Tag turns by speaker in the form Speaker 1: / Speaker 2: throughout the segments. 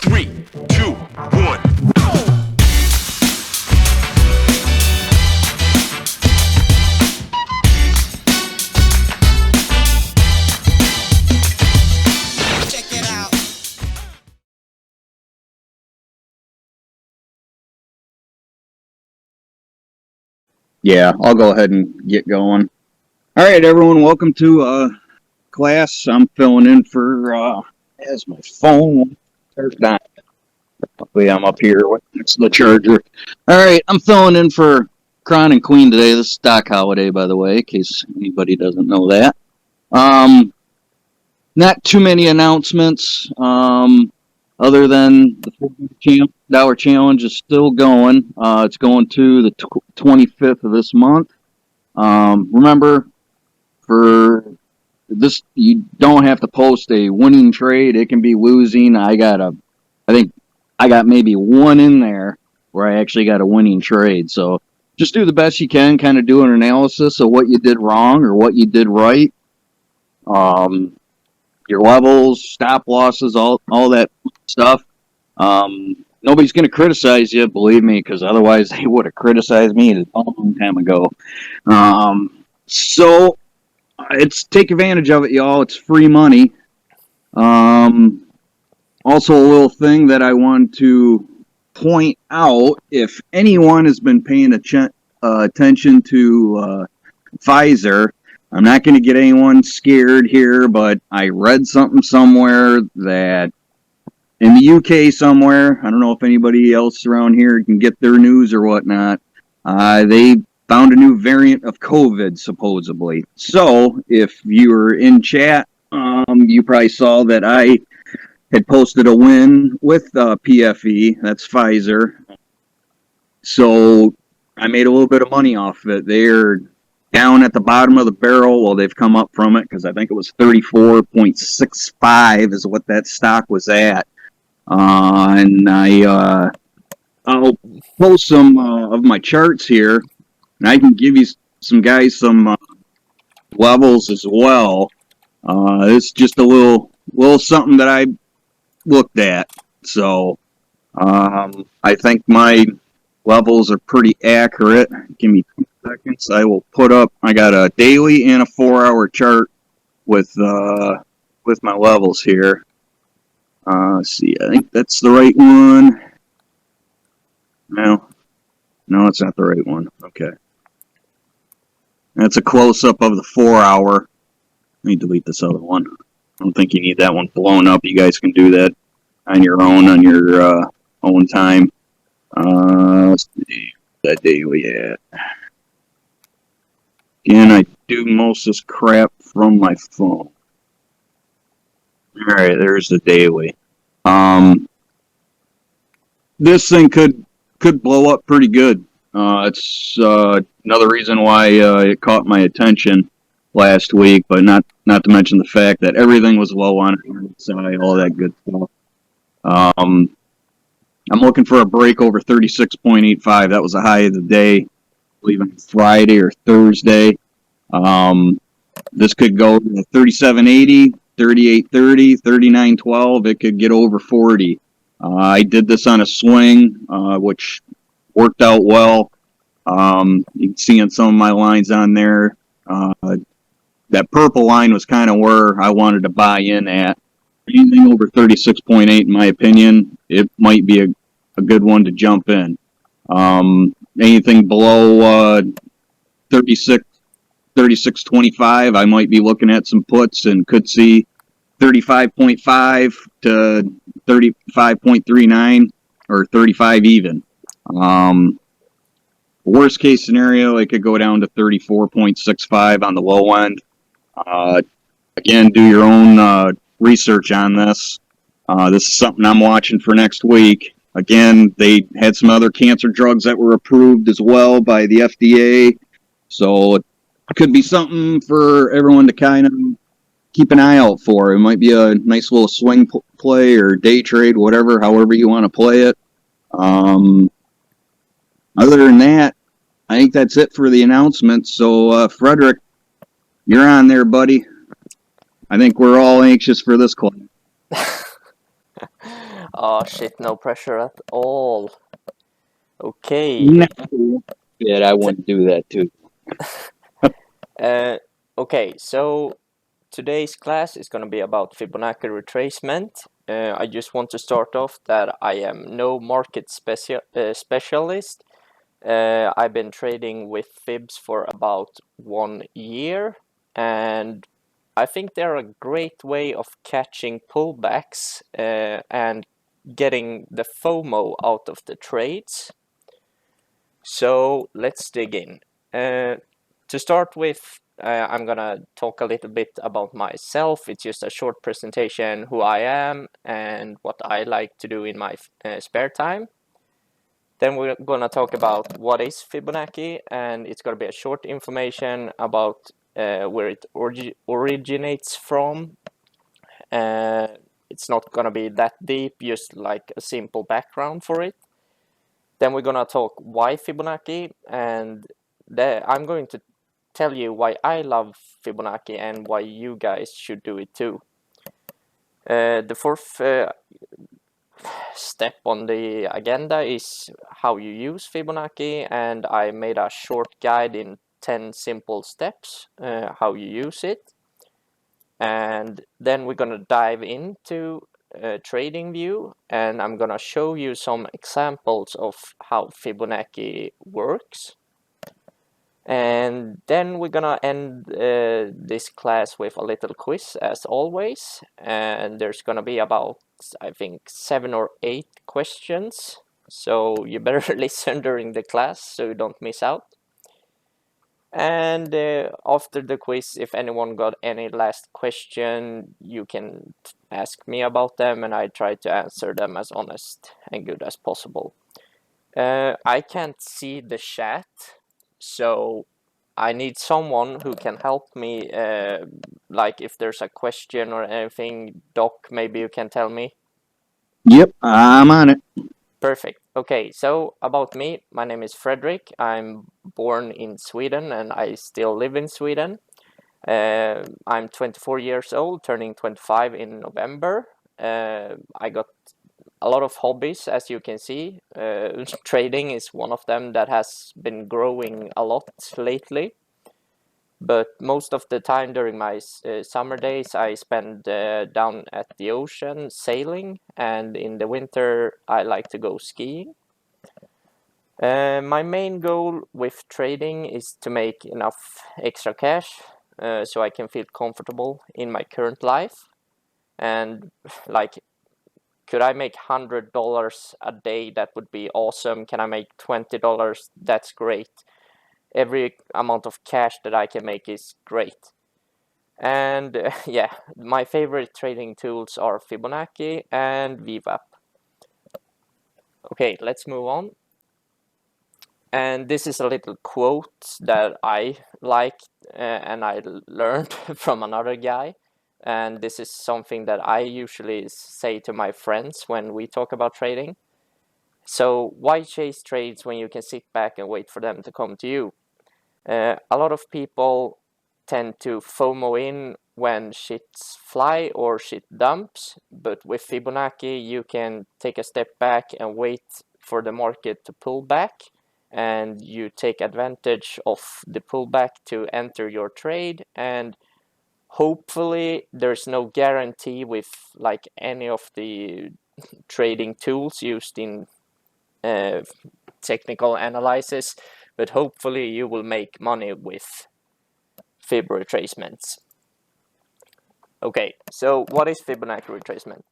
Speaker 1: 3, 2, 1.
Speaker 2: Check it out.
Speaker 3: Yeah, I'll go ahead and get going. All right, everyone, welcome to class. I'm filling in for as my phone. There's not. Luckily, I'm up here next to the charger. All right, I'm filling in for Crown and Queen today. This is stock holiday, by the way, in case anybody doesn't know that. Not too many announcements. Other than the $4 challenge is still going. It's going to the 25th of this month. Remember, for this, you don't have to post a winning trade. It can be losing. I think I got maybe one in there where I actually got a winning trade. So just do the best you can, kind of do an analysis of what you did wrong or what you did right. Your levels, stop losses, all that stuff. Nobody's going to criticize you, believe me, because otherwise they would have criticized me a long time ago. So it's take advantage of it, y'all. It's free money. Also, a little thing that I want to point out: if anyone has been paying attention to Pfizer. I'm not going to get anyone scared here, but I read something somewhere that in the UK somewhere, I don't know if anybody else around here can get their news or whatnot, they found a new variant of COVID, supposedly. So, if you were in chat, you probably saw that I had posted a win with PFE, that's Pfizer. So, I made a little bit of money off of it. They're down at the bottom of the barrel. Well, they've come up from it because I think it was 34.65 is what that stock was at. And I'll post some of my charts here, and I can give you some guys some levels as well. It's just a little something that I looked at. So I think my levels are pretty accurate. Give me 2 seconds. I will put up. I got a daily and a 4-hour chart with my levels here. Let's see. I think that's the right one. No, it's not the right one. Okay. That's a close-up of the 4-hour. Let me delete this other one. I don't think you need that one blown up. You guys can do that on your own, on your own time. Let's see. That daily at. Again, I do most of this crap from my phone. Alright, there's the daily. This thing could blow up pretty good. It's another reason why it caught my attention last week, but not to mention the fact that everything was low on its side, all that good stuff. I'm looking for a break over 36.85. That was the high of the day, I believe on Friday or Thursday. This could go to 37.80, 38.30, 39.12. It could get over 40. I did this on a swing, which worked out well. You can see on some of my lines on there, that purple line was kind of where I wanted to buy in at. Anything over 36.8, in my opinion, it might be a good one to jump in. Anything below 36.25, I might be looking at some puts and could see 35.5 to 35.39 or 35 even. Worst case scenario, it could go down to 34.65 on the low end. Again, do your own research on this. This is something I'm watching for next week. Again, they had some other cancer drugs that were approved as well by the FDA. So it could be something for everyone to kind of keep an eye out for. It might be a nice little swing play or day trade, however you want to play it. Other than that, I think that's it for the announcements. So, Fredrik, you're on there, buddy. I think we're all anxious for this call.
Speaker 4: Oh shit, no pressure at all. Okay.
Speaker 3: No. Yeah, I wouldn't do that too.
Speaker 4: Okay, so today's class is going to be about Fibonacci retracement. I just want to start off that I am no market specialist. I've been trading with Fibs for about 1 year, and I think they're a great way of catching pullbacks and getting the FOMO out of the trades. So let's dig in. To start with, I'm gonna talk a little bit about myself. It's just a short presentation, who I am and what I like to do in my spare time. Then we're gonna talk about what is Fibonacci, and it's gonna be a short information about where it originates from. It's not gonna be that deep, just like a simple background for it. Then we're gonna talk why Fibonacci, and I'm going to tell you why I love Fibonacci and why you guys should do it too. The fourth step on the agenda is how you use Fibonacci, and I made a short guide in 10 simple steps how you use it. And then we're gonna dive into trading view, and I'm gonna show you some examples of how Fibonacci works. And then we're gonna end this class with a little quiz as always, and there's gonna be about, I think, 7 or 8 questions, so you better listen during the class so you don't miss out. And after the quiz, if anyone got any last question, you can ask me about them, and I try to answer them as honest and good as possible. I can't see the chat, so I need someone who can help me, like if there's a question or anything. Doc, maybe you can tell me?
Speaker 3: Yep, I'm on it.
Speaker 4: Perfect. Okay, so about me, my name is Fredrik. I'm born in Sweden and I still live in Sweden. I'm 24 years old, turning 25 in November. I got a lot of hobbies, as you can see. Trading is one of them that has been growing a lot lately. But most of the time during my summer days, I spend down at the ocean sailing, and in the winter, I like to go skiing. My main goal with trading is to make enough extra cash so I can feel comfortable in my current life. And like, could I make $100 a day? That would be awesome. Can I make $20? That's great. Every amount of cash that I can make is great. And yeah, my favorite trading tools are Fibonacci and VWAP. Okay, let's move on. And this is a little quote that I liked and I learned from another guy. And this is something that I usually say to my friends when we talk about trading. So why chase trades when you can sit back and wait for them to come to you? A lot of people tend to FOMO in when shits fly or shit dumps, but with Fibonacci you can take a step back and wait for the market to pull back, and you take advantage of the pullback to enter your trade. And hopefully there's no guarantee with like any of the trading tools used in technical analysis, but hopefully you will make money with Fib retracements. Okay, so what is Fibonacci retracement?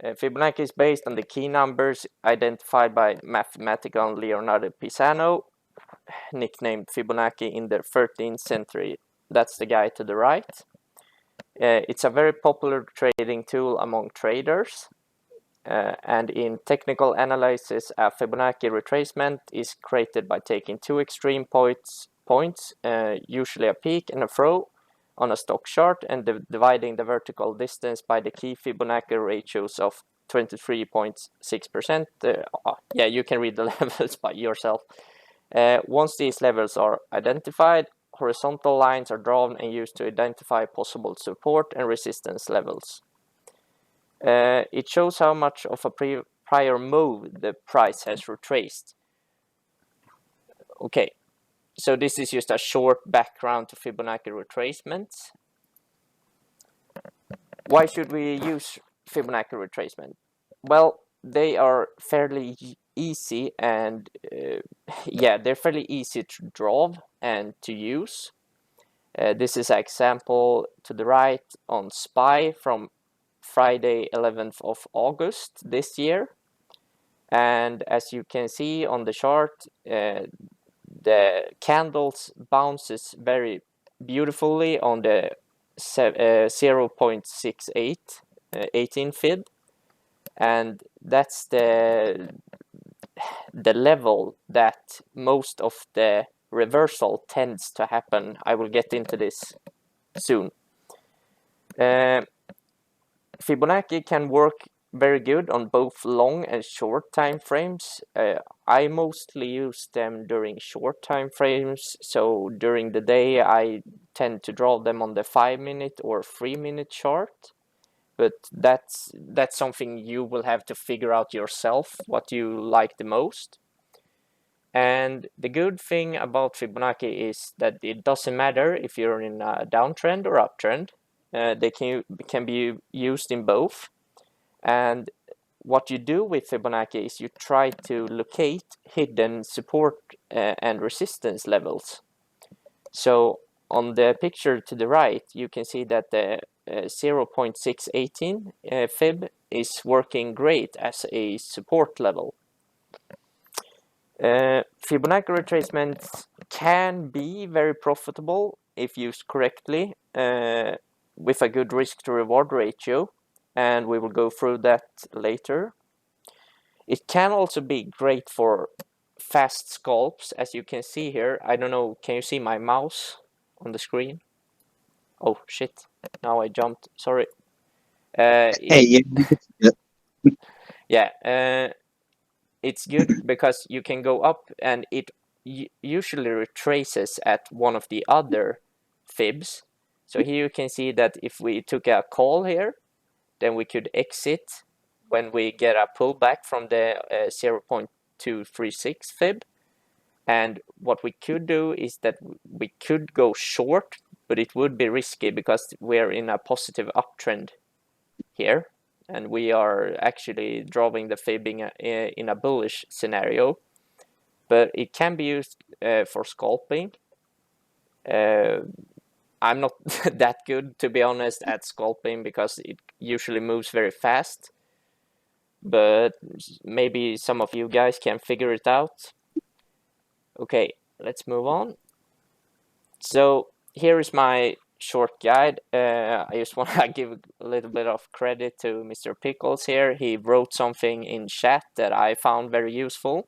Speaker 4: Fibonacci is based on the key numbers identified by mathematician Leonardo Pisano, nicknamed Fibonacci, in the 13th century. That's the guy to the right. It's a very popular trading tool among traders. And in technical analysis, a Fibonacci retracement is created by taking two extreme points, usually a peak and a throw, on a stock chart, and dividing the vertical distance by the key Fibonacci ratios of 23.6%. Yeah, you can read the levels by yourself. Once these levels are identified, horizontal lines are drawn and used to identify possible support and resistance levels. It shows how much of a prior move the price has retraced. Okay, so this is just a short background to Fibonacci retracements. Why should we use Fibonacci retracement? Well, they are fairly easy and yeah, they're fairly easy to draw and to use. This is an example to the right on SPY from Friday 11th of August this year. And as you can see on the chart, the candles bounces very beautifully on the 0.68 18 fib, and that's the level that most of the reversal tends to happen. I will get into this soon. Fibonacci can work very good on both long and short time frames. I mostly use them during short time frames, so during the day I tend to draw them on the 5-minute or 3-minute chart. But that's something you will have to figure out yourself, what you like the most. And the good thing about Fibonacci is that it doesn't matter if you're in a downtrend or uptrend. They can be used in both. And what you do with Fibonacci is you try to locate hidden support and resistance levels. So on the picture to the right, you can see that the 0.618 fib is working great as a support level. Fibonacci retracements can be very profitable if used correctly with a good risk to reward ratio, and we will go through that later. It can also be great for fast scalps, as you can see here. I don't know, can you see my mouse on the screen? Oh shit, now I jumped, sorry.
Speaker 3: Hey,
Speaker 4: Yeah, it's good because you can go up and it usually retraces at one of the other fibs. So here you can see that if we took a call here, then we could exit when we get a pullback from the 0.236 fib. And what we could do is that we could go short, but it would be risky because we're in a positive uptrend here, and we are actually drawing the fib in a bullish scenario. But it can be used for scalping. I'm not that good, to be honest, at scalping because it usually moves very fast. But maybe some of you guys can figure it out. Okay, let's move on. So here is my short guide. I just want to give a little bit of credit to Mr. Pickles here. He wrote something in chat that I found very useful.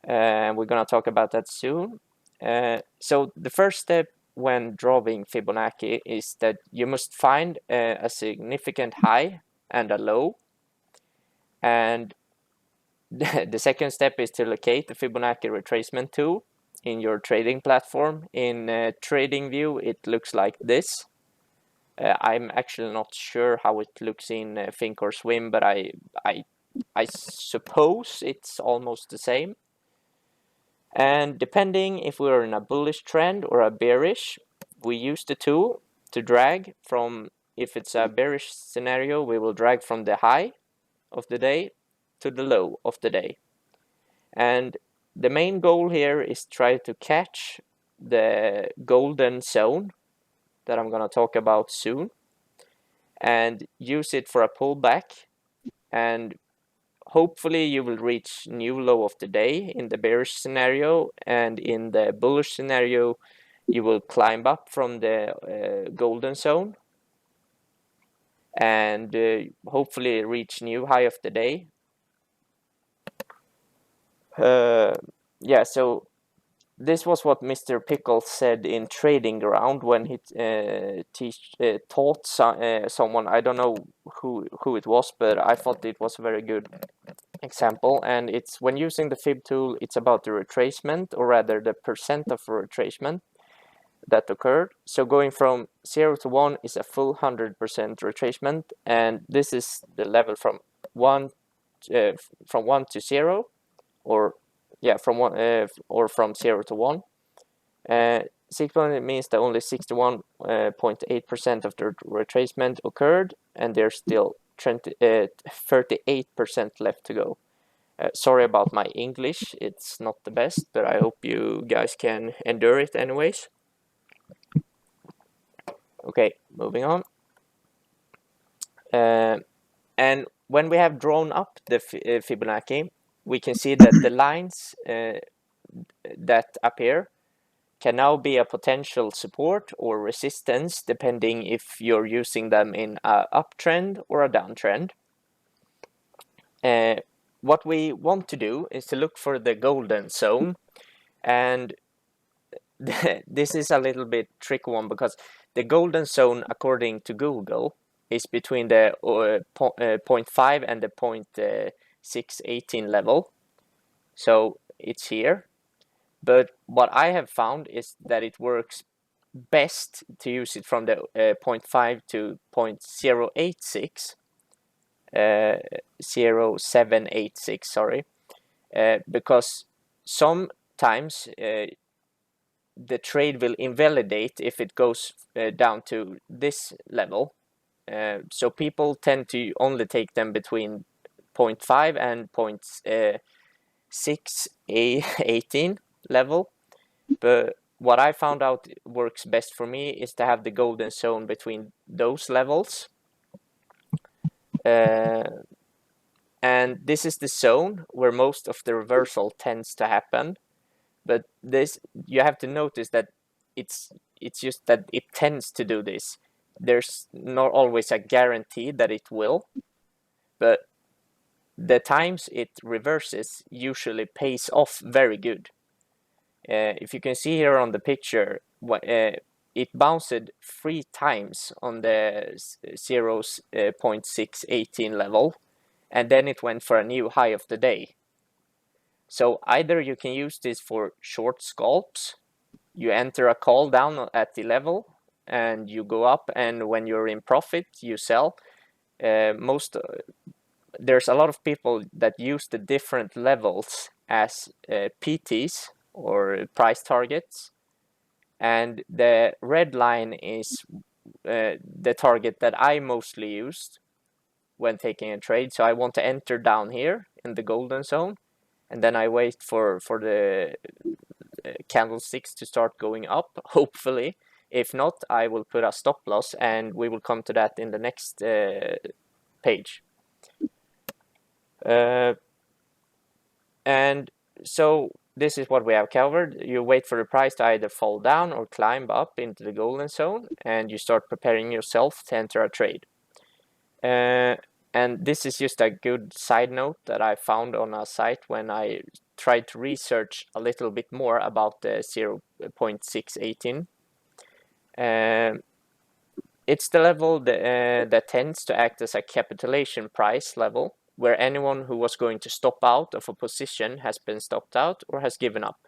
Speaker 4: We're going to talk about that soon. So the first step when drawing Fibonacci is that you must find a significant high and a low. And the second step is to locate the Fibonacci retracement tool in your trading platform. In TradingView, it looks like this. I'm actually not sure how it looks in Thinkorswim, but I suppose it's almost the same. And depending if we're in a bullish trend or a bearish, we use the tool to drag from, if it's a bearish scenario, we will drag from the high of the day to the low of the day. And the main goal here is try to catch the golden zone that I'm going to talk about soon and use it for a pullback, and hopefully you will reach new low of the day in the bearish scenario, and in the bullish scenario you will climb up from the golden zone and hopefully reach new high of the day. Yeah, so this was what Mr. Pickles said in Trading Ground when he taught someone. I don't know who it was, but I thought it was a very good example. And it's when using the fib tool, it's about the retracement, or rather the percent of retracement. that occurred. So going from 0 to 1 is a full 100% retracement, and this is the level from 1 to 0, or yeah, from 1 or from 0 to 1. 6 means that only 61.8% of the retracement occurred, and there's still 38% left to go. Sorry about my English, it's not the best, but I hope you guys can endure it anyways. Okay, moving on. And when we have drawn up the Fibonacci, we can see that the lines that appear can now be a potential support or resistance, depending if you're using them in an uptrend or a downtrend. What we want to do is to look for the golden zone, and this is a little bit tricky one, because the golden zone, according to Google, is between the 0.5 and the 0.618 level. So it's here. But what I have found is that it works best to use it from the 0.5 to 0.086, 0786, sorry, because sometimes the trade will invalidate if it goes down to this level. So people tend to only take them between 0.5 and 0.618 level. But what I found out works best for me is to have the golden zone between those levels. And this is the zone where most of the reversal tends to happen. But this, you have to notice that it's just that it tends to do this. There's not always a guarantee that it will, but the times it reverses usually pays off very good. If you can see here on the picture, it bounced 3 times on the 0.618 level, and then it went for a new high of the day. So either you can use this for short scalps, you enter a call down at the level and you go up, and when you're in profit you sell. There's a lot of people that use the different levels as PTs, or price targets, and the red line is the target that I mostly used when taking a trade. So I want to enter down here in the golden zone, and then I wait for the candlesticks to start going up, hopefully. If not, I will put a stop loss, and we will come to that in the next page. And so this is what we have covered. You wait for the price to either fall down or climb up into the golden zone, and you start preparing yourself to enter a trade. And this is just a good side note that I found on a site when I tried to research a little bit more about the 0.618. It's the level that tends to act as a capitulation price level, where anyone who was going to stop out of a position has been stopped out or has given up.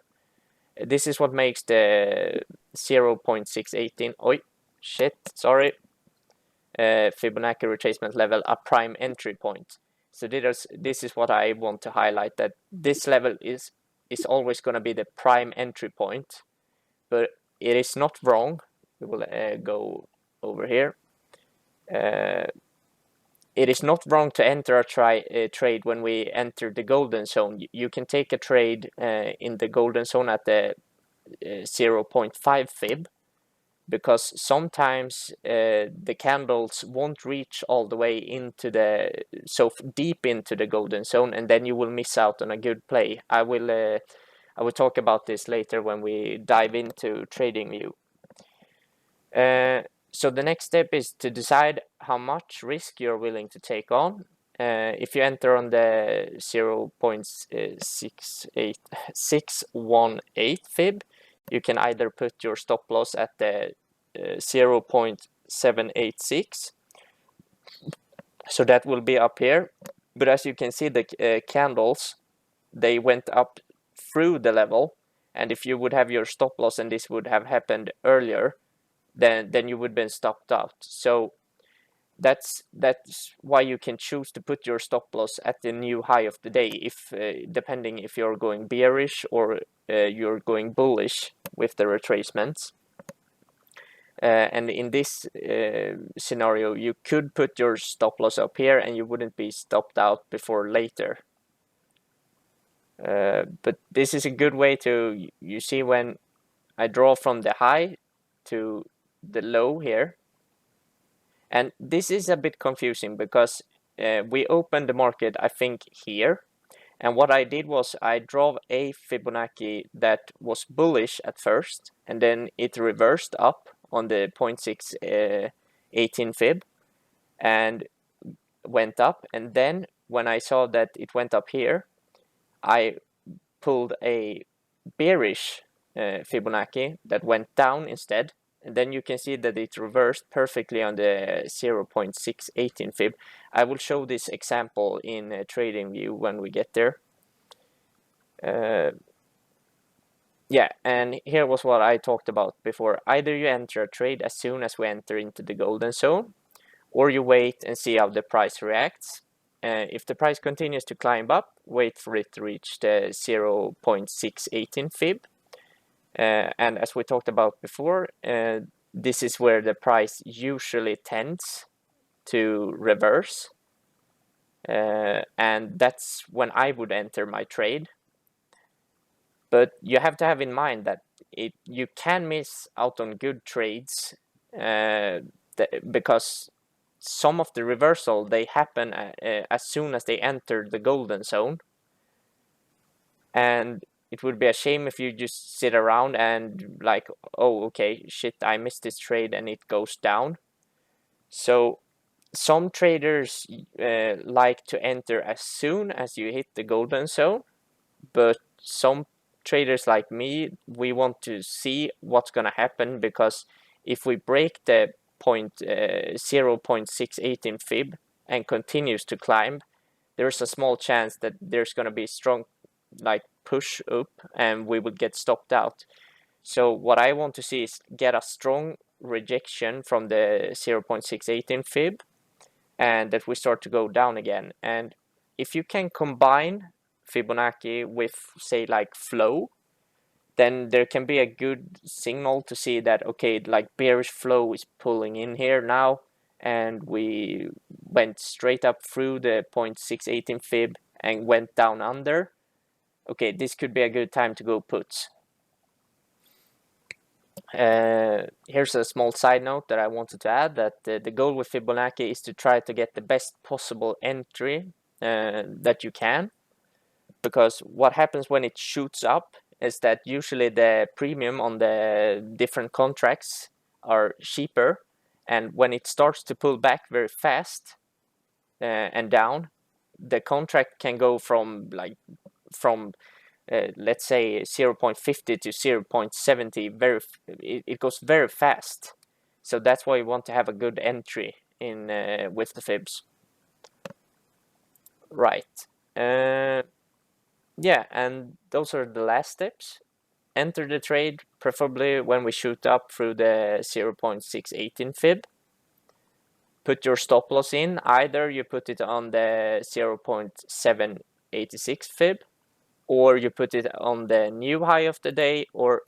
Speaker 4: This is what makes the 0.618, Fibonacci retracement level a prime entry point. So this is what I want to highlight, that this level is always going to be the prime entry point, but it is not wrong. We will go over here. It is not wrong to enter a trade when we enter the golden zone. You can take a trade in the golden zone at the 0.5 fib, because sometimes the candles won't reach all the way into so deep into the golden zone, and then you will miss out on a good play. I will talk about this later when we dive into TradingView. So the next step is to decide how much risk you're willing to take on. If you enter on the 0.618 fib, you can either put your stop loss at the 0.786. So that will be up here. But as you can see, the candles, they went up through the level, And if you would have your stop loss and this would have happened earlier, then you would have been stopped out. So that's why you can choose to put your stop loss at the new high of the day, if depending if you're going bearish or you're going bullish with the retracements. And in this scenario, you could put your stop loss up here and you wouldn't be stopped out before later. But this is a good way to, you see, when I draw from the high to the low here. And this is a bit confusing because we opened the market, I think, here. And what I did was I drove a Fibonacci that was bullish at first, and then it reversed up on the 0.618 fib and went up. And then when I saw that it went up here, I pulled a bearish Fibonacci that went down instead. And then you can see that it reversed perfectly on the 0.618 fib. I will show this example in TradingView when we get there. Yeah, and here was what I talked about before. Either you enter a trade as soon as we enter into the golden zone, or you wait and see how the price reacts. If the price continues to climb up, wait for it to reach the 0.618 fib. And as we talked about before, this is where the price usually tends to reverse. And that's when I would enter my trade. But you have to have in mind that you can miss out on good trades because some of the reversal, they happen as soon as they enter the golden zone. And it would be a shame if you just sit around and like, oh, okay, shit, I missed this trade and it goes down. So some traders like to enter as soon as you hit the golden zone, but some traders like me, we want to see what's going to happen, because if we break the 0.618 fib and continues to climb, there's a small chance that there's going to be strong like push up and we would get stopped out. So what I want to see is get a strong rejection from the 0.618 fib and that we start to go down again. And if you can combine Fibonacci with, say, like flow, then there can be a good signal to see that, okay, like bearish flow is pulling in here now, and we went straight up through the 0.618 fib and went down under. Okay, this could be a good time to go puts. Here's a small side note that I wanted to add, that the goal with Fibonacci is to try to get the best possible entry that you can, because what happens when it shoots up is that usually the premium on the different contracts are cheaper, and when it starts to pull back very fast and down, the contract can go from let's say 0.50 to 0.70 it goes very fast. So that's why you want to have a good entry in with the fibs. Right. Yeah, and those are the last tips. Enter the trade preferably when we shoot up through the 0.618 fib. Put your stop loss in. Either you put it on the 0.786 fib, or you put it on the new high of the day, or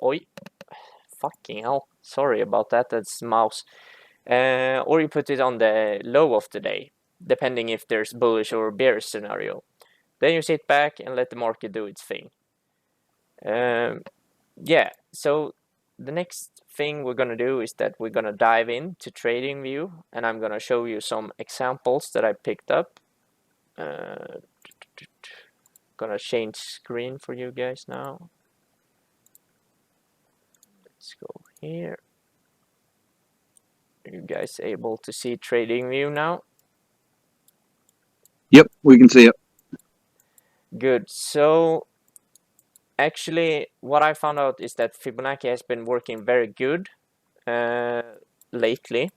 Speaker 4: fucking hell, sorry about that, that's mouse. Or you put it on the low of the day, depending if there's bullish or bearish scenario. Then you sit back and let the market do its thing. Yeah, so the next thing we're going to do is that we're going to dive into TradingView, and I'm going to show you some examples that I picked up. Gonna change screen for you guys now. Let's go here. Are you guys able to see TradingView now?
Speaker 3: Yep, we can see it.
Speaker 4: Good. So actually what I found out is that Fibonacci has been working very good lately.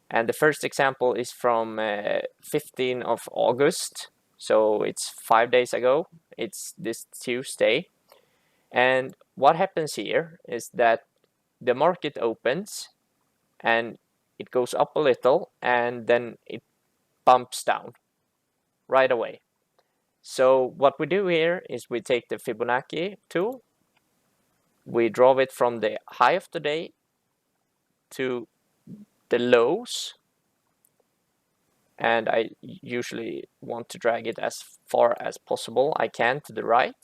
Speaker 4: And the first example is from 15th of August. So it's 5 days ago. It's this Tuesday. And what happens here is that the market opens and it goes up a little and then it bumps down right away. So what we do here is we take the Fibonacci tool, we draw it from the high of the day to the lows, and I usually want to drag it as far as possible I can to the right.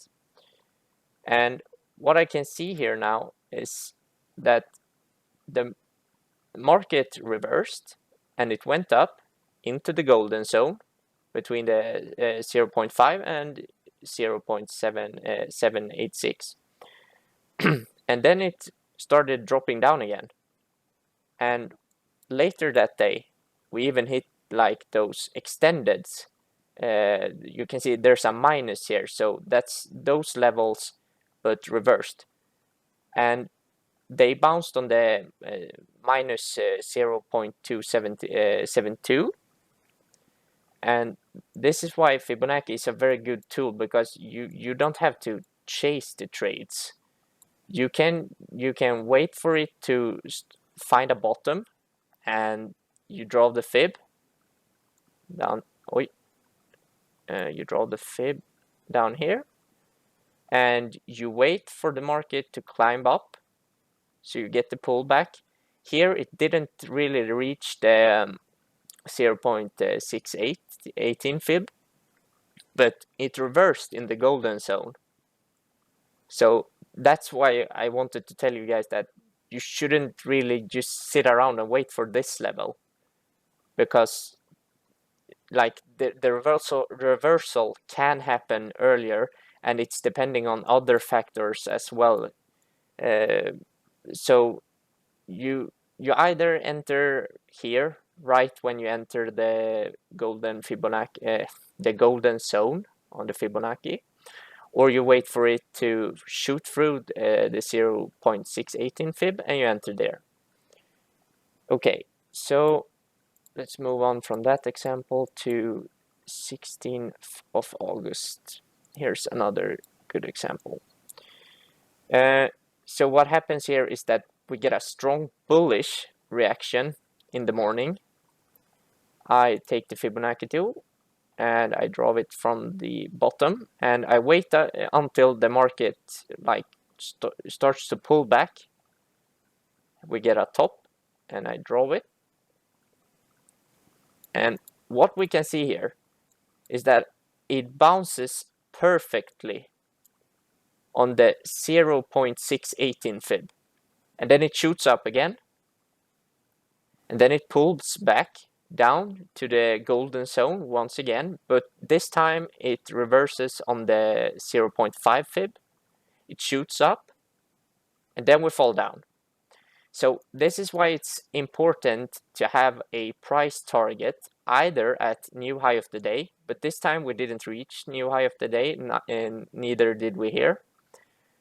Speaker 4: And what I can see here now is that the market reversed and it went up into the golden zone between the 0.5 and 0.786. And then it started dropping down again. And later that day, we even hit like those extendeds. You can see there's a minus here, so that's those levels but reversed. And they bounced on the minus 0.272. And this is why Fibonacci is a very good tool, because you don't have to chase the trades. You can wait for it to find a bottom, and you draw the fib down. You draw the fib down here, and you wait for the market to climb up, so you get the pullback. Here it didn't really reach the 0.6818 fib, but it reversed in the golden zone. So that's why I wanted to tell you guys that you shouldn't really just sit around and wait for this level, because like the reversal can happen earlier, and it's depending on other factors as well. So you either enter here right when you enter the golden Fibonacci, the golden zone on the Fibonacci, or you wait for it to shoot through the 0.618 fib and you enter there. Okay, so let's move on from that example to 16th of August. Here's another good example. So what happens here is that we get a strong bullish reaction in the morning. I take the Fibonacci tool and I draw it from the bottom, and I wait until the market like starts to pull back. We get a top and I draw it, and what we can see here is that it bounces perfectly on the 0.618 fib, and then it shoots up again, and then it pulls back down to the golden zone once again, but this time it reverses on the 0.5 fib, it shoots up, and then we fall down. So this is why it's important to have a price target either at new high of the day, but this time we didn't reach new high of the day, and neither did we here.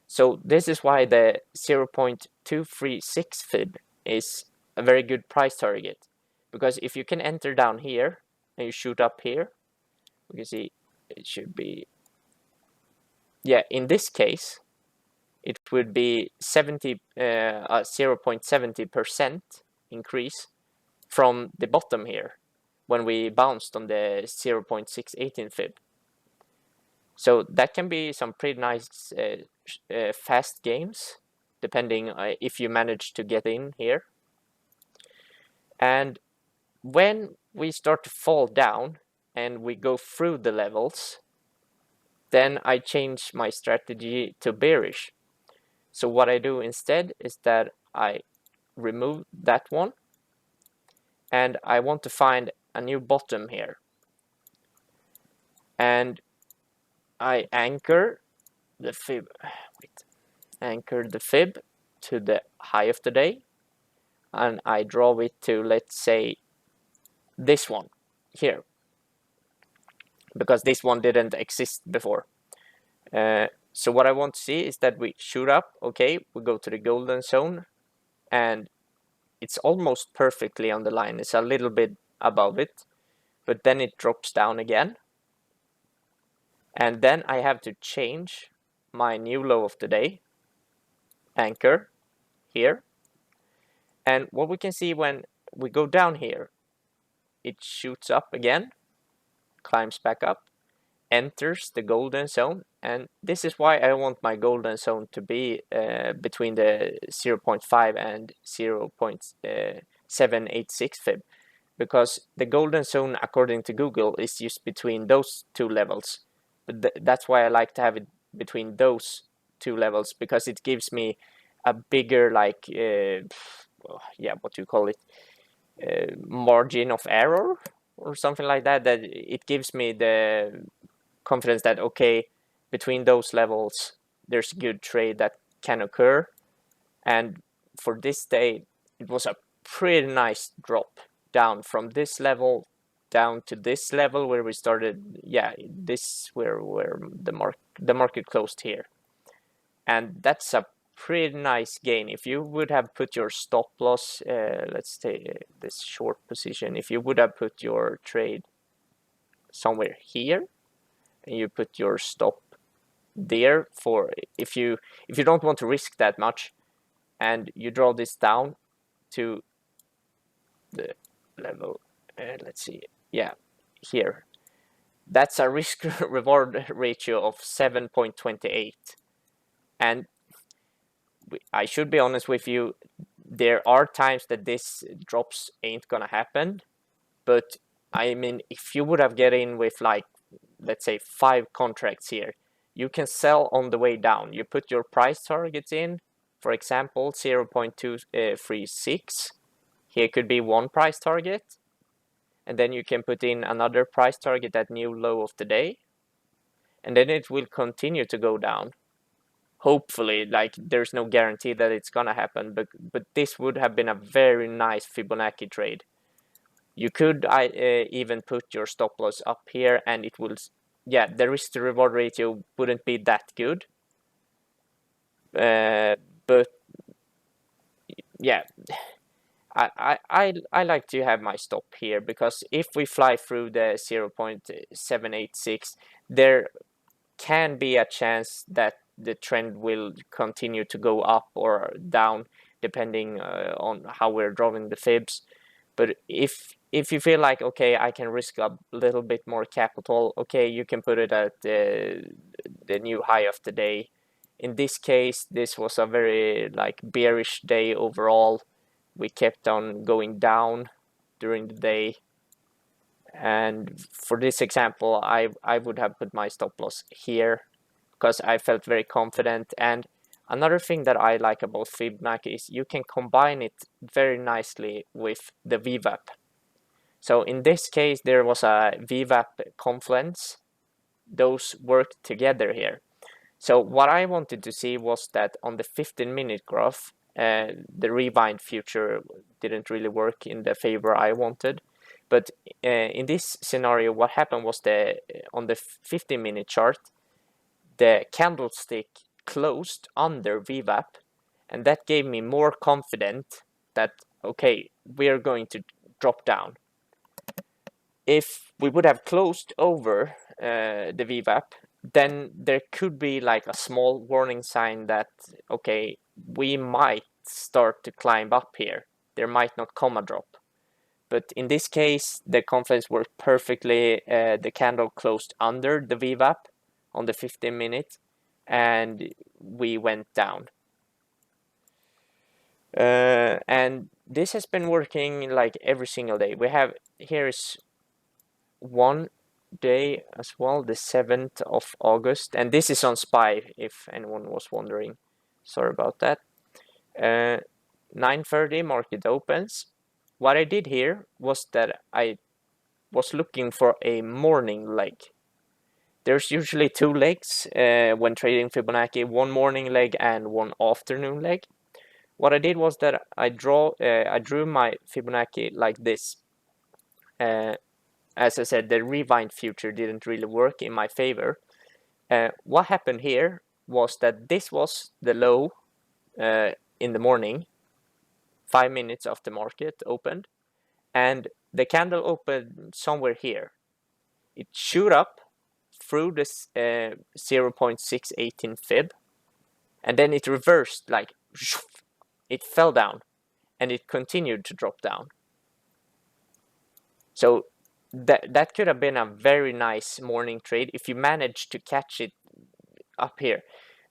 Speaker 4: So this is why the 0.236 fib is a very good price target, because if you can enter down here and you shoot up here, you can see it should be, yeah, in this case it would be 0.70% increase from the bottom here when we bounced on the 0.618 fib. So that can be some pretty nice fast games, depending if you manage to get in here. And when we start to fall down and we go through the levels, then I change my strategy to bearish. So what I do instead is that I remove that one, and I want to find a new bottom here. And I anchor the fib, anchor the fib to the high of the day, and I draw it to, let's say, this one here, because this one didn't exist before. So what I want to see is that we shoot up, okay, we go to the golden zone, and it's almost perfectly on the line. It's a little bit above it, but then it drops down again. And then I have to change my new low of the day anchor here. And what we can see when we go down here, it shoots up again, climbs back up, enters the golden zone, and this is why I want my golden zone to be between the 0.5 and 0.786 fib, because the golden zone according to Google is just between those two levels. But that's why I like to have it between those two levels, because it gives me a bigger, like what do you call it, margin of error or something like that, that it gives me the confidence that, okay, between those levels there's a good trade that can occur. And for this day it was a pretty nice drop down from this level down to this level where we started. This where the market closed here, and that's a pretty nice gain. If you would have put your stop loss, let's say this short position, if you would have put your trade somewhere here and you put your stop there, for if you don't want to risk that much, and you draw this down to the level, let's see, here, that's a risk reward ratio of 7.28. And I should be honest with you, there are times that this drops ain't gonna happen, but I mean, if you would have get in with, like, let's say 5 contracts here, you can sell on the way down. You put your price targets in, for example 0.236. Here could be one price target, and then you can put in another price target at new low of the day, and then it will continue to go down. Hopefully, like, there's no guarantee that it's gonna happen, but this would have been a very nice Fibonacci trade. You could even put your stop loss up here, and it will, the risk to reward ratio wouldn't be that good, but yeah, I like to have my stop here, because if we fly through the 0.786, there can be a chance that the trend will continue to go up or down depending on how we're drawing the fibs. But if you feel like, okay, I can risk a little bit more capital, okay, you can put it at the new high of the day. In this case, this was a very, like, bearish day overall. We kept on going down during the day, and for this example I would have put my stop loss here because I felt very confident. And another thing that I like about Fibonacci is you can combine it very nicely with the VWAP. So in this case there was a VWAP confluence. Those work together here. So what I wanted to see was that on the 15-minute graph, the rewind future didn't really work in the favor I wanted. But in this scenario, what happened was on the 15-minute chart, the candlestick closed under VWAP, and that gave me more confidence that, okay, we are going to drop down. If we would have closed over the VWAP, then there could be like a small warning sign that, okay, we might start to climb up here. There might not come a drop. But in this case, the confluence worked perfectly. The candle closed under the VWAP on the 15-minute, and we went down. And this has been working like every single day. We have, here's one day as well, the 7th of August, and this is on SPY if anyone was wondering. Sorry about that. 9:30 market opens. What I did here was that I was looking for a morning leg. There's usually 2 legs when trading Fibonacci, one morning leg and one afternoon leg. What I did was that I drew my Fibonacci like this. As I said, the rewind future didn't really work in my favor. What happened here was that this was the low in the morning, 5 minutes after market opened, and the candle opened somewhere here. It shoot up through this 0.618 fib, and then it reversed like it fell down, and it continued to drop down. So that could have been a very nice morning trade if you managed to catch it up here.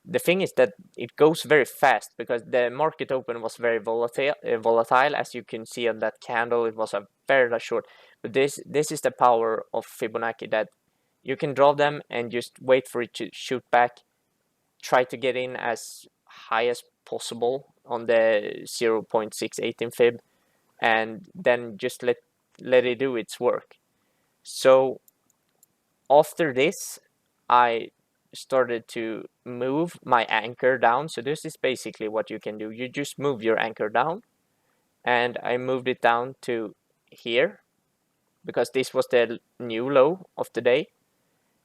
Speaker 4: The thing is that it goes very fast because the market open was very volatile, as you can see on that candle. It was a very short. But this is the power of Fibonacci, that you can draw them and just wait for it to shoot back. Try to get in as high as possible on the 0.618 fib, and then just let it do its work. So after this, I started to move my anchor down. So this is basically what you can do. You just move your anchor down, and I moved it down to here because this was the new low of the day.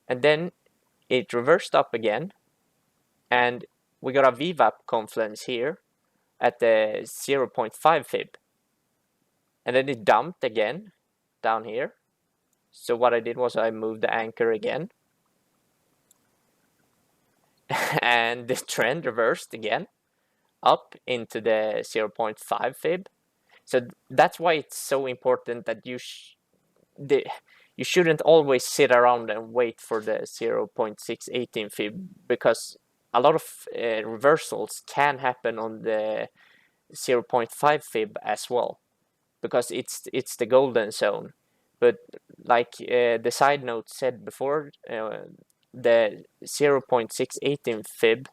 Speaker 4: And then it reversed up again, and we got a VWAP confluence here at the 0.5 fib. And then it dumped again down here. So what I did was I moved the anchor again, and the trend reversed again up into the 0.5 fib. So that's why it's so important that you shouldn't always sit around and wait for the 0.618 fib, because a lot of reversals can happen on the 0.5 fib as well, because it's the golden zone. But like the side note said before, the 0.618 fib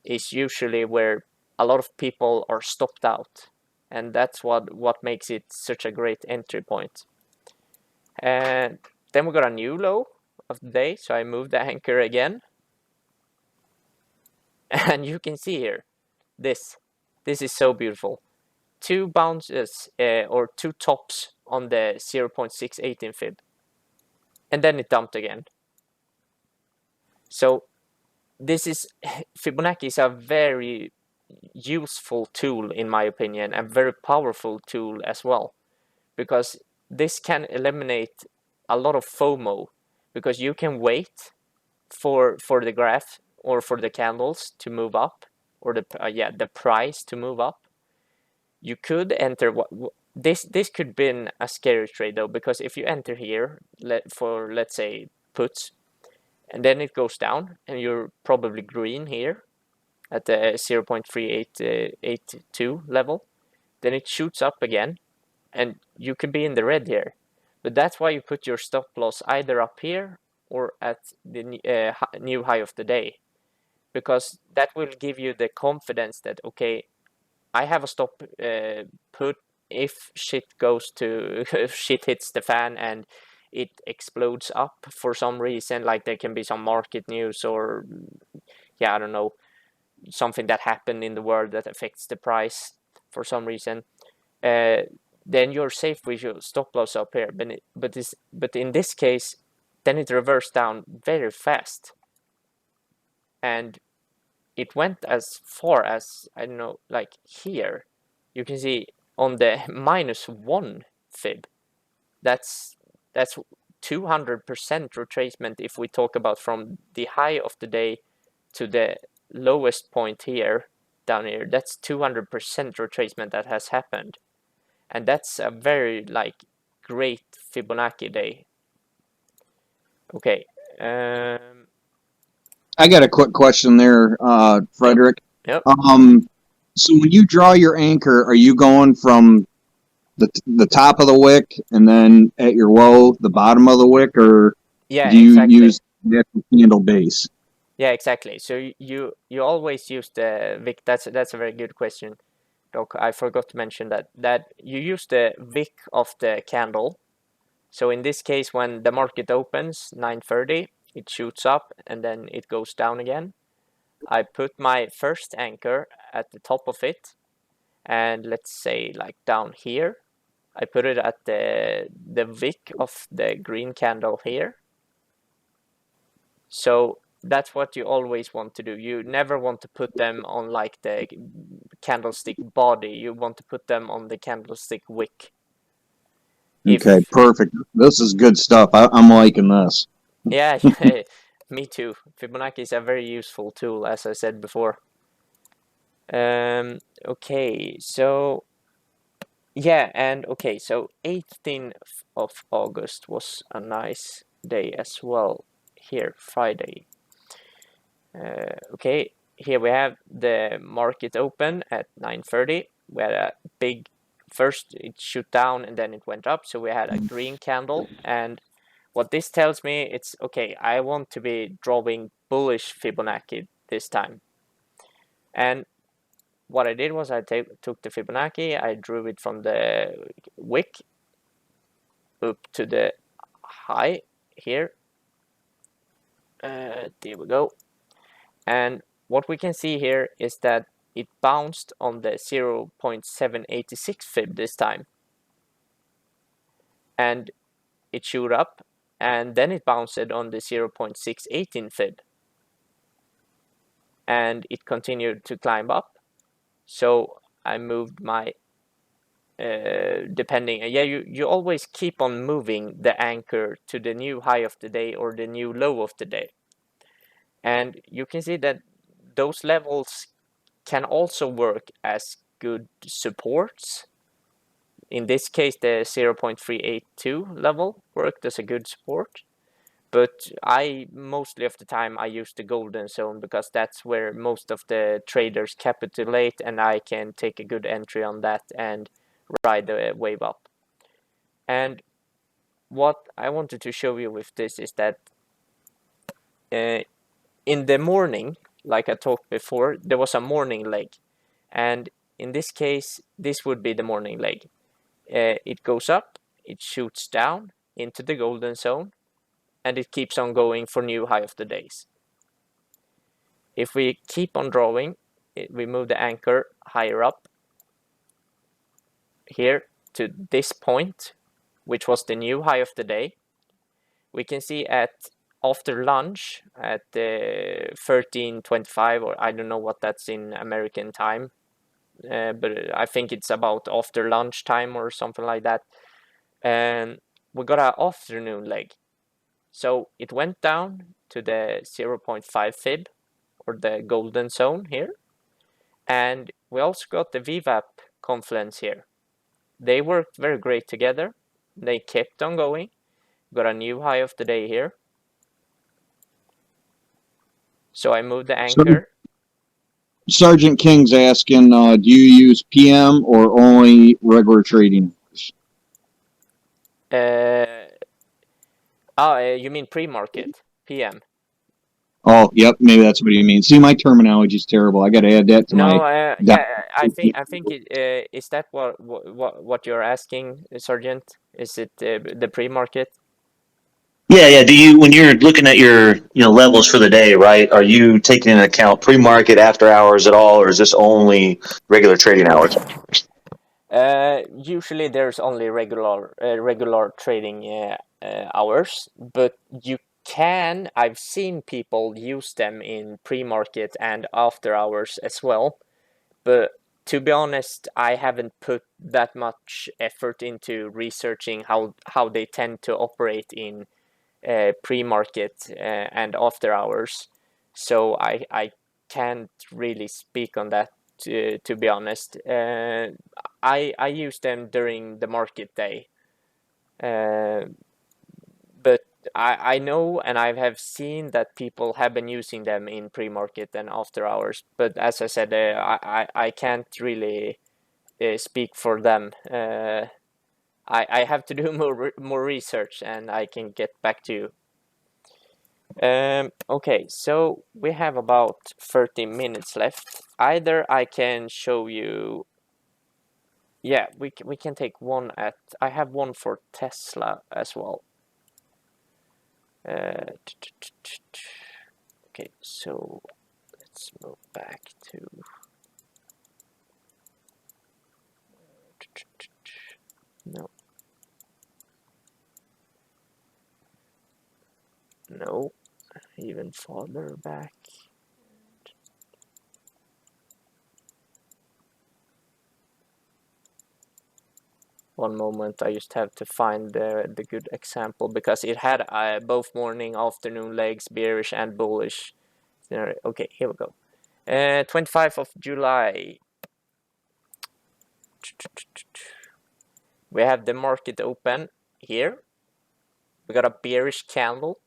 Speaker 4: is usually where a lot of people are stopped out, and that's what makes it such a great entry point. And then we got a new low of the day, so I moved the anchor again, and you can see here, this is so beautiful. Two bounces or two tops on the 0.618 fib, and then it dumped again. So this is Fibonacci is a very useful tool, in my opinion, a very powerful tool as well, because this can eliminate a lot of FOMO, because you can wait for the graph or for the candles to move up, or the price to move up. You could enter this could be a scary trade though, because if you enter here for let's say puts, and then it goes down and you're probably green here at the 0.3882 level, then it shoots up again and you could be in the red here. But that's why you put your stop loss either up here or at the new high of the day, because that will give you the confidence that, okay, I have a stop put if shit goes to if shit hits the fan and it explodes up for some reason, like there can be some market news or I don't know, something that happened in the world that affects the price for some reason. Then you're safe with your stop loss up here. But in this case, then it reversed down very fast, and it went as far as, I don't know, like here. You can see on the -1 fib. That's 200% retracement if we talk about from the high of the day to the lowest point here, down here. That's 200% retracement that has happened. And that's a very great Fibonacci day. Okay.
Speaker 3: I got a quick question there, Fredrik.
Speaker 4: Yep.
Speaker 3: So when you draw your anchor, are you going from the top of the wick and then at your low, the bottom of the wick, or do you
Speaker 4: exactly.
Speaker 3: use the candle base?
Speaker 4: Yeah, exactly. So you always use the wick. That's a very good question, Doc. I forgot to mention that you use the wick of the candle. So in this case, when the market opens 9:30, it shoots up and then it goes down again. I put my first anchor at the top of it, and let's say down here, I put it at the wick of the green candle here. So that's what you always want to do. You never want to put them on the candlestick body. You want to put them on the candlestick wick.
Speaker 3: Okay, perfect. This is good stuff. I'm liking this.
Speaker 4: Yeah, me too. Fibonacci is a very useful tool, as I said before. Okay, so yeah, and okay, so 18th of August was a nice day as well here, Friday. Okay, here we have the market open at 9:30. We had a big, first it shoot down and then it went up, so we had a green candle. And what this tells me, it's okay, I want to be drawing bullish Fibonacci this time. And what I did was I took the Fibonacci, I drew it from the wick up to the high here. There we go. And what we can see here is that it bounced on the 0.786 fib this time. And it shot up, and then it bounced on the 0.618 fib. And it continued to climb up. So I moved my, you always keep on moving the anchor to the new high of the day or the new low of the day. And you can see that those levels can also work as good supports. In this case, the 0.382 level worked as a good support. But mostly of the time I use the golden zone because that's where most of the traders capitulate, and I can take a good entry on that and ride the wave up. And what I wanted to show you with this is that in the morning, like I talked before, there was a morning leg. And in this case, this would be the morning leg. It goes up, it shoots down into the golden zone, and it keeps on going for new high of the days. If we keep on drawing, we move the anchor higher up here to this point, which was the new high of the day. We can see at after lunch at 13:25, or I don't know what that's in American time, but I think it's about after lunch time or something like that. And we got an afternoon leg. So it went down to the 0.5 fib or the golden zone here. And we also got the VWAP confluence here. They worked very great together. They kept on going. Got a new high of the day here. So I moved the anchor.
Speaker 3: Sergeant King's asking, do you use PM or only regular trading?
Speaker 4: You mean pre-market, PM?
Speaker 3: Oh, yep, maybe that's what he means. See, my terminology is terrible. I got to add that to
Speaker 4: No,
Speaker 3: my.
Speaker 4: yeah, I think it is that what you're asking, Sergeant? Is it the pre-market?
Speaker 5: Yeah. Do you, when you're looking at your, levels for the day, right? Are you taking into account pre-market, after hours at all, or is this only regular trading hours?
Speaker 4: Usually there's only regular trading hours, but I've seen people use them in pre-market and after hours as well. But to be honest, I haven't put that much effort into researching how they tend to operate in pre-market and after hours. So I can't really speak on that, to be honest. I use them during the market day. But I know and I have seen that people have been using them in pre-market and after hours. But as I said, I can't really speak for them. I have to do more research and I can get back to you. Okay, so we have about 30 minutes left. Either I can show you. Yeah, we can take one at. I have one for Tesla as well. Okay, so let's move back to. No. No, even farther back. One moment, I just have to find the good example because it had both morning, afternoon legs, bearish and bullish. Okay, here we go. 25th of July. We have the market open here. We got a bearish candle,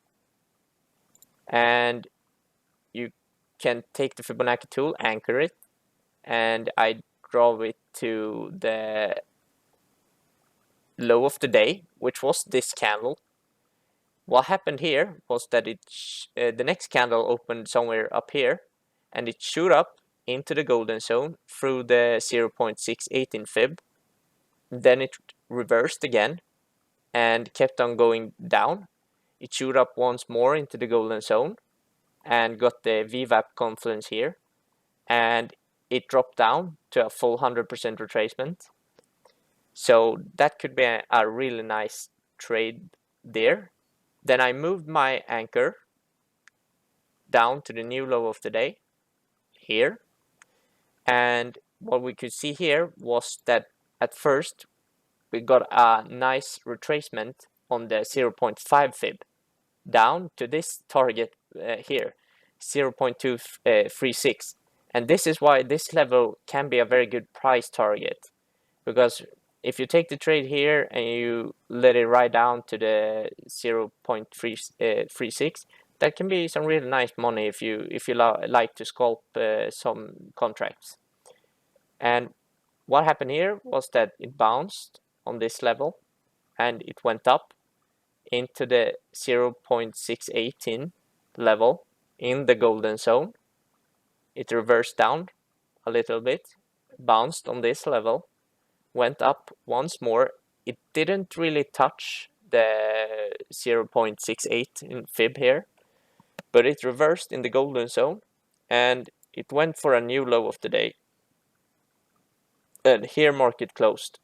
Speaker 4: and you can take the Fibonacci tool, anchor it, and I draw it to the low of the day, which was this candle. What happened here was that the next candle opened somewhere up here, and it shoot up into the golden zone through the 0.68 in fib. Then it reversed again and kept on going down. It shoot up once more into the golden zone and got the VWAP confluence here, and it dropped down to a full 100% retracement. So that could be a really nice trade there. Then I moved my anchor down to the new low of the day here, and what we could see here was that at first we got a nice retracement on the 0.5 fib down to this target here, 0.236, and this is why this level can be a very good price target, because if you take the trade here and you let it ride down to the 0.36, that can be some really nice money if you like to scalp some contracts. And what happened here was that it bounced on this level and it went up into the 0.618 level in the golden zone. It reversed down a little bit, bounced on this level, went up once more. It didn't really touch the 0.68 in fib here, but it reversed in the golden zone and it went for a new low of the day. And here market closed.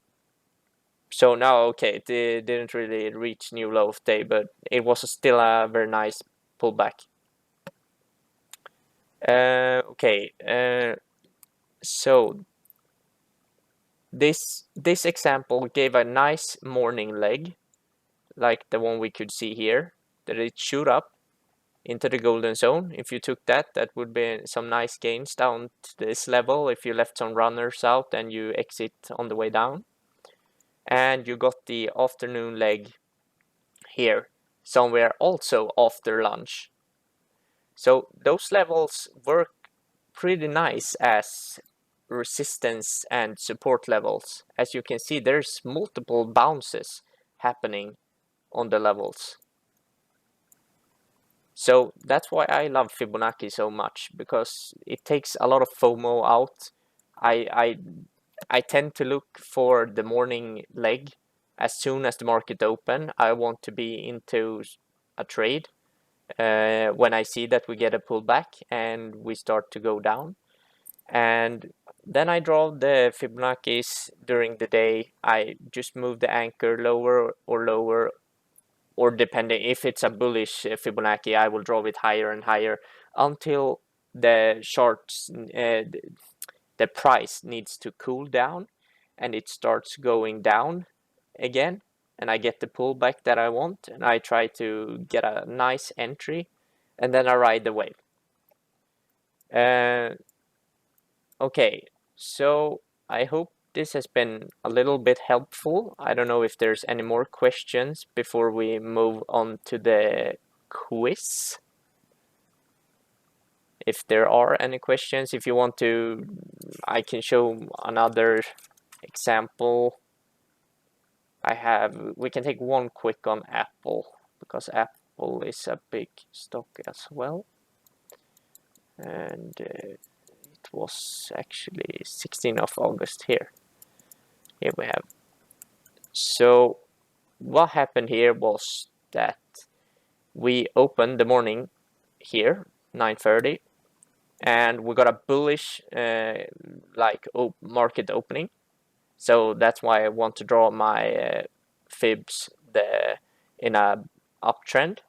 Speaker 4: So now, okay, it didn't really reach new low of day, but it was still a very nice pullback. So this example gave a nice morning leg, like the one we could see here, that it shoot up into the golden zone. If you took that, that would be some nice gains down to this level if you left some runners out and you exit on the way down. And you got the afternoon leg here, somewhere also after lunch. So those levels work pretty nice as resistance and support levels. As you can see, there's multiple bounces happening on the levels. So that's why I love Fibonacci so much, because it takes a lot of FOMO out. I tend to look for the morning leg as soon as the market open. I want to be into a trade when I see that we get a pullback and we start to go down. And then I draw the Fibonacci's during the day. I just move the anchor lower, or depending if it's a bullish Fibonacci, I will draw it higher and higher until the shorts, the price needs to cool down and it starts going down again, and I get the pullback that I want, and I try to get a nice entry, and then I ride the wave. Okay, so I hope this has been a little bit helpful. I don't know if there's any more questions before we move on to the quiz. If there are any questions, if you want to, I can show another example. We can take one quick on Apple, because Apple is a big stock as well. And it was actually 16th of August here. Here we have. So what happened here was that we opened the morning here, 9:30, and we got a bullish market opening. So that's why I want to draw my fibs in a uptrend.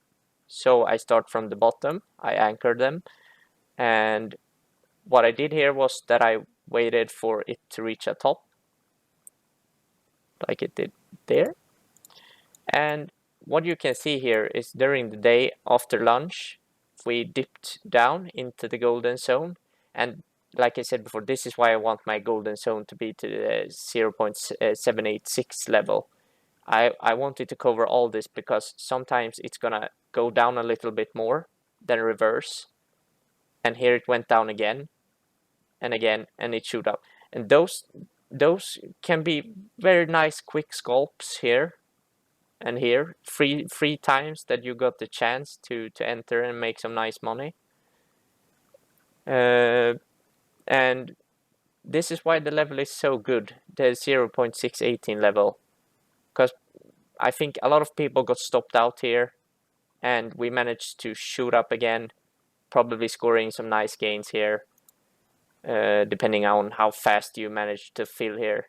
Speaker 4: So I start from the bottom, I anchor them, and what I did here was that I waited for it to reach a top, like it did there. And what you can see here is during the day after lunch, we dipped down into the golden zone, And like I said before, this is why I want my golden zone to be to the 0.786 level. I want it to cover all this because sometimes it's gonna go down a little bit more, then reverse, and here it went down again, and it shoot up. And those can be very nice quick scalps here and here, free times that you got the chance to enter and make some nice money. And this is why the level is so good, the 0.618 level, because I think a lot of people got stopped out here, and we managed to shoot up again, probably scoring some nice gains here, depending on how fast you manage to fill here.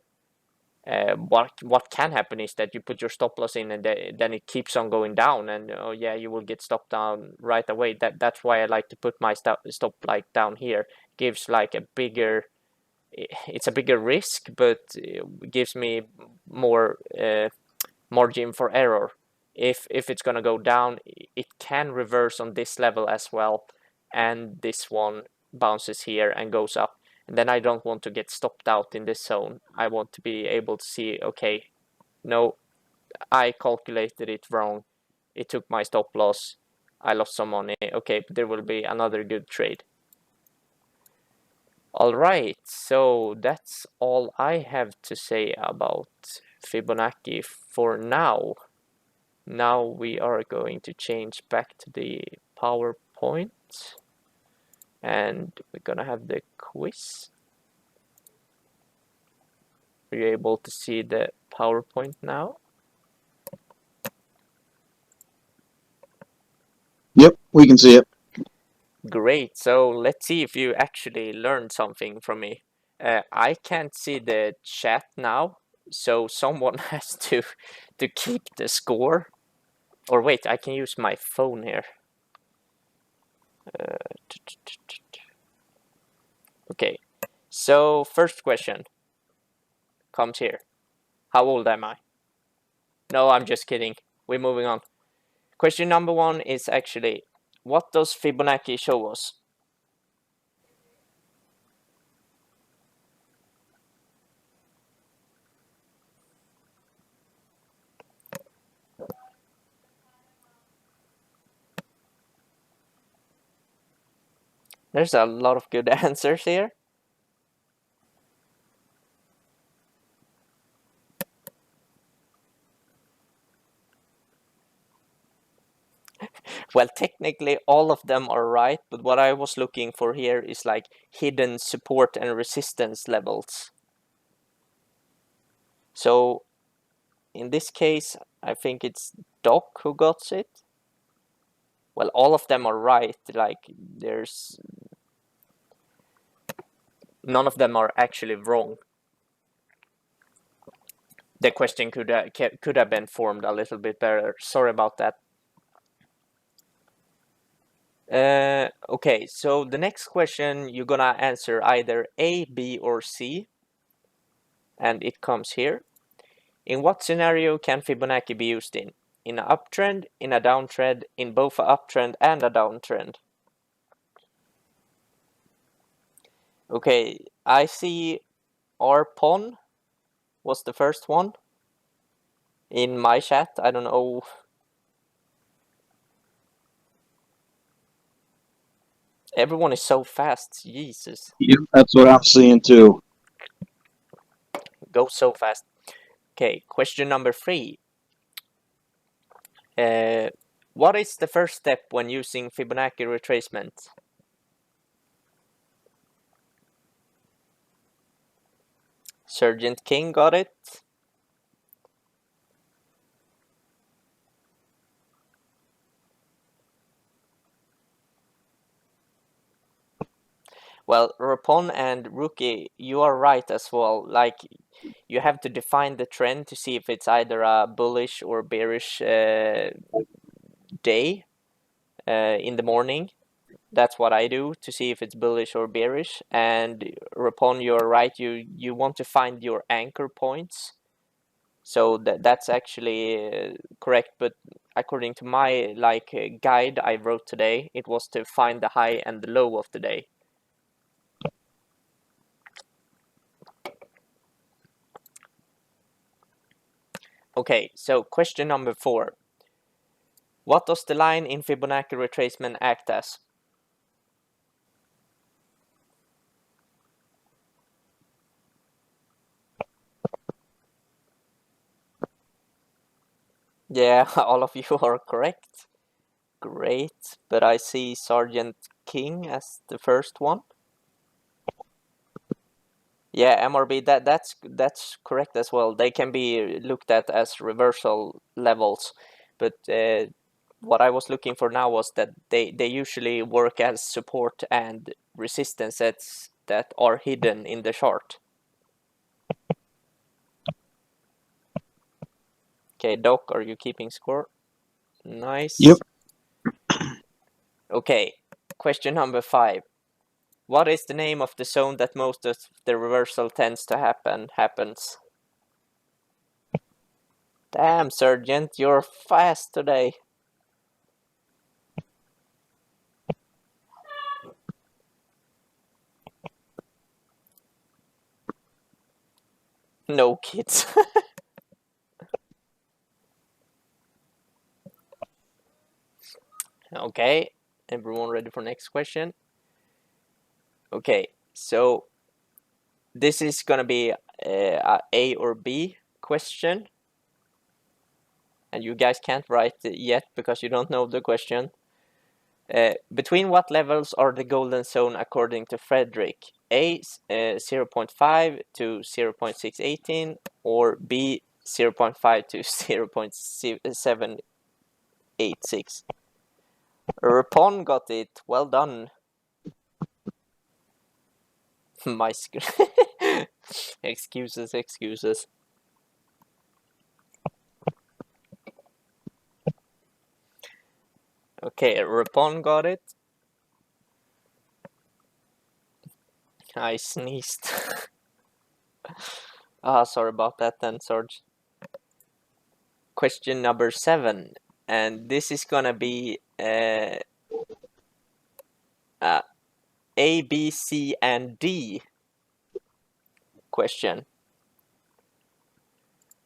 Speaker 4: What can happen is that you put your stop loss in, and then it keeps on going down, and oh yeah, you will get stopped down right away. That's why I like to put my stop like down here. Gives like a bigger, it's a bigger risk, but it gives me more margin for error. If it's gonna go down, it can reverse on this level as well, and this one bounces here and goes up. And then I don't want to get stopped out in this zone. I want to be able to see, okay, no, I calculated it wrong. It took my stop loss. I lost some money. Okay, but there will be another good trade. All right, so that's all I have to say about Fibonacci for now. Now we are going to change back to the PowerPoint, and we're gonna have the quiz. Are you able to see the PowerPoint now?
Speaker 3: Yep, we can see it.
Speaker 4: Great, so let's see if you actually learned something from me. I can't see the chat now, so someone has to keep the score. Or wait, I can use my phone here. Okay, so first question comes here. How old am I? No, I'm just kidding. We're moving on. Question number 1 is actually, what does Fibonacci show us? There's a lot of good answers here. Well, technically all of them are right, but what I was looking for here is like hidden support and resistance levels. So in this case, I think it's Doc who got it. Well, all of them are right. Like there's none of them are actually wrong. The question could have been formed a little bit better. Sorry about that. Okay, so the next question you're gonna answer either A, B, or C, and it comes here. In what scenario can Fibonacci be used in? In an uptrend, in a downtrend, in both an uptrend and a downtrend? Okay, I see Arpon was the first one in my chat. I don't know. Everyone is so fast. Jesus.
Speaker 3: Yep, that's what I'm seeing too.
Speaker 4: Go so fast. Okay, question number 3. What is the first step when using Fibonacci retracement? Sergeant King got it. Well, Rapon and Rookie, you are right as well. Like, you have to define the trend to see if it's either a bullish or bearish day in the morning. That's what I do to see if it's bullish or bearish. And Rapon, you're right. You want to find your anchor points. So that's actually correct. But according to my guide I wrote today, it was to find the high and the low of the day. Okay, so question number 4. What does the line in Fibonacci retracement act as? Yeah, all of you are correct. Great, but I see Sergeant King as the first one. Yeah, MRB, that's correct as well. They can be looked at as reversal levels, but what I was looking for now was that they usually work as support and resistance sets that are hidden in the chart. Okay, Doc, are you keeping score? Nice.
Speaker 3: Yep.
Speaker 4: Okay, question number 5. What is the name of the zone that most of the reversal tends to happens? Damn, Sergeant, you're fast today. No kids. Okay, everyone ready for next question? Okay, so this is gonna be a or B question, and you guys can't write it yet because you don't know the question. Between what levels are the golden zone according to Fredrik? A 0.5 to 0.618 or B 0.5 to 0.786? Rapon got it. Well done. My screen. Excuses. Okay, Rapon got it. I sneezed. Sorry about that then, Sarge. Question number 7, and this is gonna be A, B, C, and D question.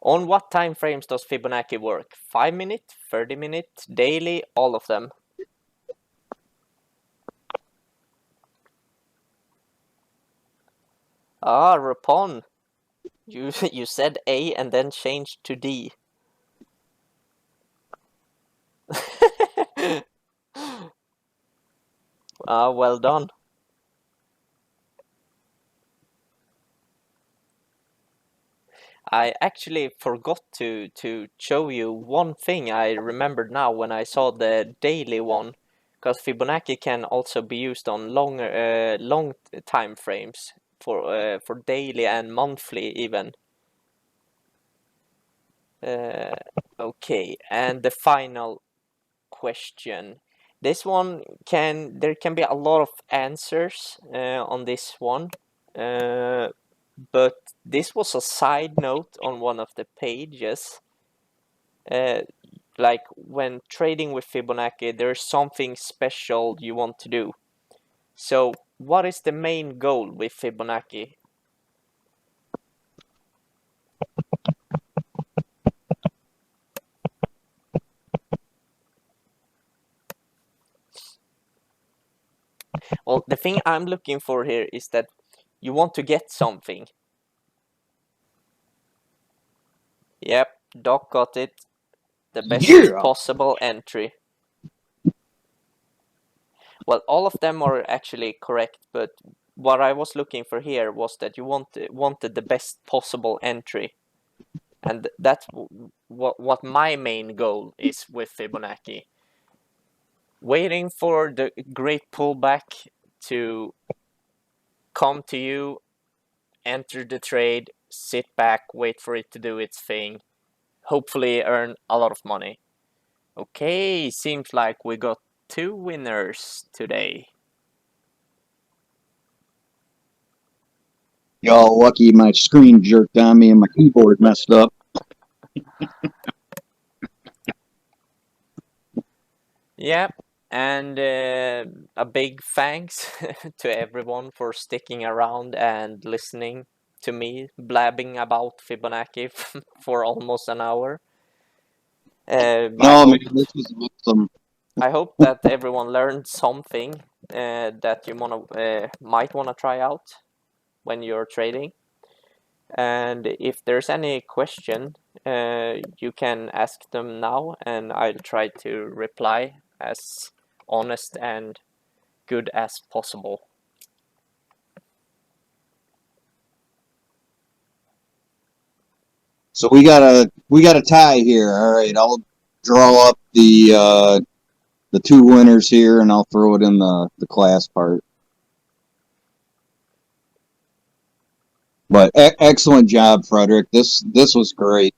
Speaker 4: On what time frames does Fibonacci work? 5 minute, 30 minute, daily, all of them? Rapon. You said A and then changed to D. Well done. I actually forgot to show you one thing I remembered now when I saw the daily one, because Fibonacci can also be used on long time frames for daily and monthly even. Okay, and the final question. This one there can be a lot of answers on this one. But this was a side note on one of the pages. Like when trading with Fibonacci, there's something special you want to do. So what is the main goal with Fibonacci? Well, the thing I'm looking for here is that you want to get something. Yep, Doc got it. The best possible entry. Well, all of them are actually correct, but what I was looking for here was that you wanted the best possible entry. And that's what my main goal is with Fibonacci. Waiting for the great pullback to come to you, enter the trade, sit back, wait for it to do its thing, hopefully earn a lot of money. Okay, seems like we got 2 winners today.
Speaker 3: Y'all lucky my screen jerked on me and my keyboard messed up.
Speaker 4: Yep, and a big thanks to everyone for sticking around and listening to me blabbing about Fibonacci for almost an hour.
Speaker 3: No, man, this was awesome.
Speaker 4: I hope that everyone learned something that you might wanna try out when you're trading. And if there's any question, you can ask them now, and I'll try to reply as honest and good as possible.
Speaker 3: So we got a tie here. All right, I'll draw up the two winners here, and I'll throw it in the class part. But excellent job, Fredrik. This was great.